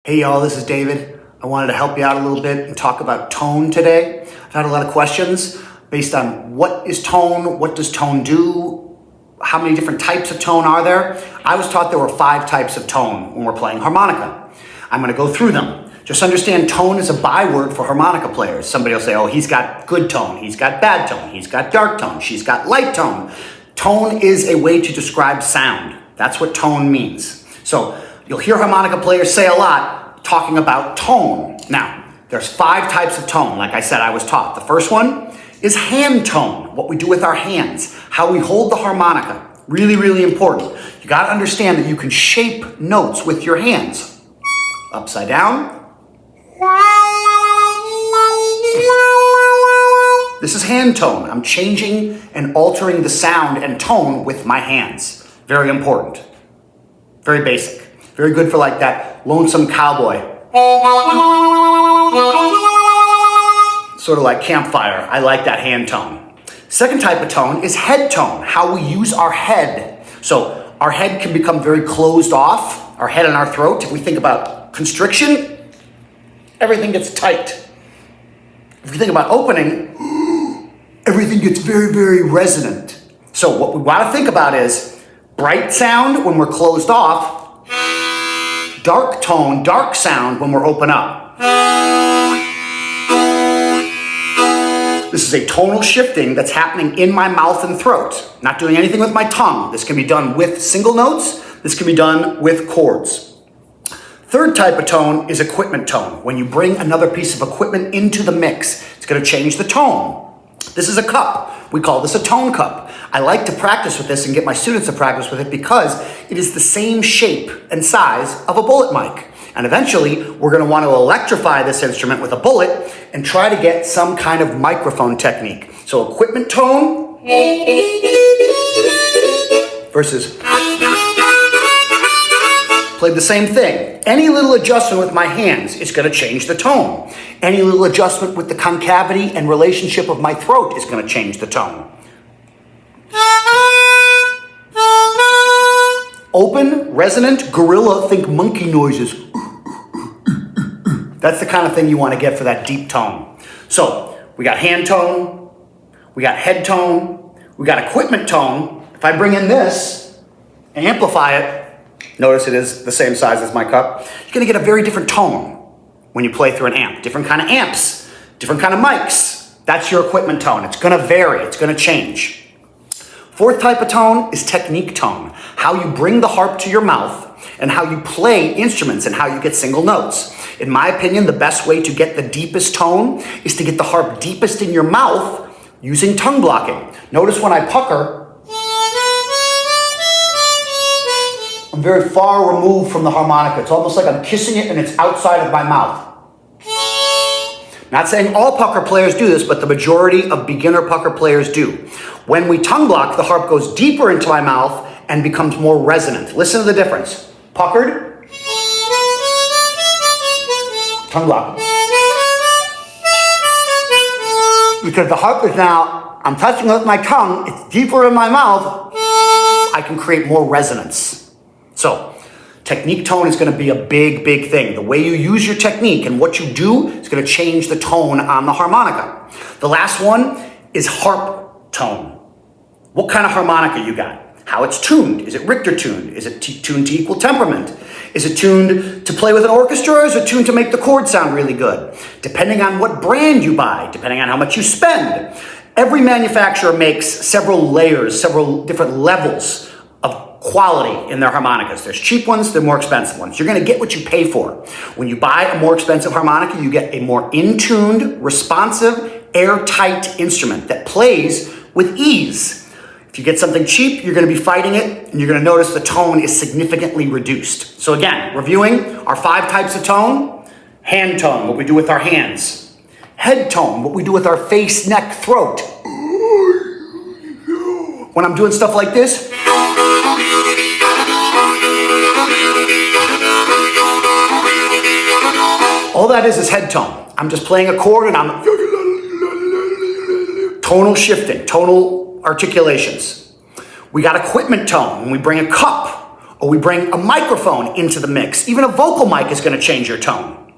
Hey y'all, this is David. I wanted to help you out a little bit and talk about tone today. I've had a lot of questions based on what is tone, what does tone do, how many different types of tone are there. I was taught there were 5 types of tone when we're playing harmonica. I'm going to go through them. Just understand tone is a byword for harmonica players. Somebody will say, oh, he's got good tone, he's got bad tone, he's got dark tone, she's got light tone. Tone is a way to describe sound. That's what tone means. So you'll hear harmonica players say a lot talking about tone. Now, there's 5 types of tone. Like I said, I was taught. The first one is hand tone, what we do with our hands, how we hold the harmonica. Really, really important. You got to understand that you can shape notes with your hands. Upside down. This is hand tone. I'm changing and altering the sound and tone with my hands. Very important. Very basic. Very good for like that lonesome cowboy. Sort of like campfire. I like that hand tone. Second type of tone is head tone, how we use our head. So our head can become very closed off, our head and our throat. If we think about constriction, everything gets tight. If you think about opening, everything gets very, very resonant. So what we want to think about is bright sound when we're closed off, dark tone, dark sound when we're open up. This is a tonal shifting that's happening in my mouth and throat. Not doing anything with my tongue. This can be done with single notes. This can be done with chords. Third type of tone is equipment tone. When you bring another piece of equipment into the mix, it's going to change the tone. This is a cup. We call this a tone cup. I like to practice with this and get my students to practice with it because it is the same shape and size of a bullet mic. And eventually, we're going to want to electrify this instrument with a bullet and try to get some kind of microphone technique. So equipment tone versus played the same thing. Any little adjustment with my hands is going to change the tone. Any little adjustment with the concavity and relationship of my throat is going to change the tone. Open, resonant, gorilla, think monkey noises. That's the kind of thing you want to get for that deep tone. So we got hand tone, we got head tone, we got equipment tone. If I bring in this and amplify it, notice it is the same size as my cup, you're going to get a very different tone when you play through an amp. Different kind of amps, different kind of mics. That's your equipment tone. It's going to vary. It's going to change. Fourth type of tone is technique tone. How you bring the harp to your mouth and how you play instruments and how you get single notes. In my opinion, the best way to get the deepest tone is to get the harp deepest in your mouth using tongue blocking. Notice when I pucker, I'm very far removed from the harmonica. It's almost like I'm kissing it and it's outside of my mouth. Not saying all pucker players do this, but the majority of beginner pucker players do. When we tongue block, the harp goes deeper into my mouth and becomes more resonant. Listen to the difference. Puckered, tongue block. Because the harp is now, I'm touching it with my tongue, it's deeper in my mouth, I can create more resonance. So, technique tone is going to be a big, big thing. The way you use your technique and what you do is going to change the tone on the harmonica. The last one is harp tone. What kind of harmonica you got? How it's tuned. Is it Richter tuned? Is it tuned to equal temperament? Is it tuned to play with an orchestra or is it tuned to make the chord sound really good? Depending on what brand you buy, depending on how much you spend. Every manufacturer makes several layers, several different levels of quality in their harmonicas. There's cheap ones, there are more expensive ones. You're going to get what you pay for. When you buy a more expensive harmonica, you get a more in-tuned, responsive, airtight instrument that plays with ease. If you get something cheap, you're going to be fighting it, and you're going to notice the tone is significantly reduced. So again, reviewing our 5 types of tone: hand tone, what we do with our hands; head tone, what we do with our face, neck, throat. When I'm doing stuff like this, all that is head tone. I'm just playing a chord and I'm tonal shifting, tonal articulations. We got equipment tone. When we bring a cup or we bring a microphone into the mix. Even a vocal mic is gonna change your tone.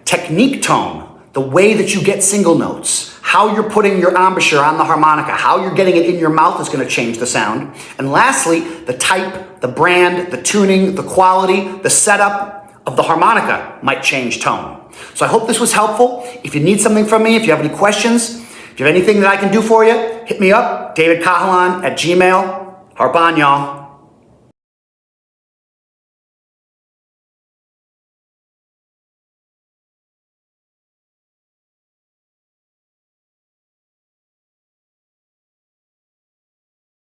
Technique tone, the way that you get single notes, how you're putting your embouchure on the harmonica, how you're getting it in your mouth is gonna change the sound. And lastly, the type, the brand, the tuning, the quality, the setup of the harmonica might change tone. So I hope this was helpful. If you need something from me, if you have any questions, if you have anything that I can do for you, hit me up, davidcahalan@gmail.com. Harp on, y'all.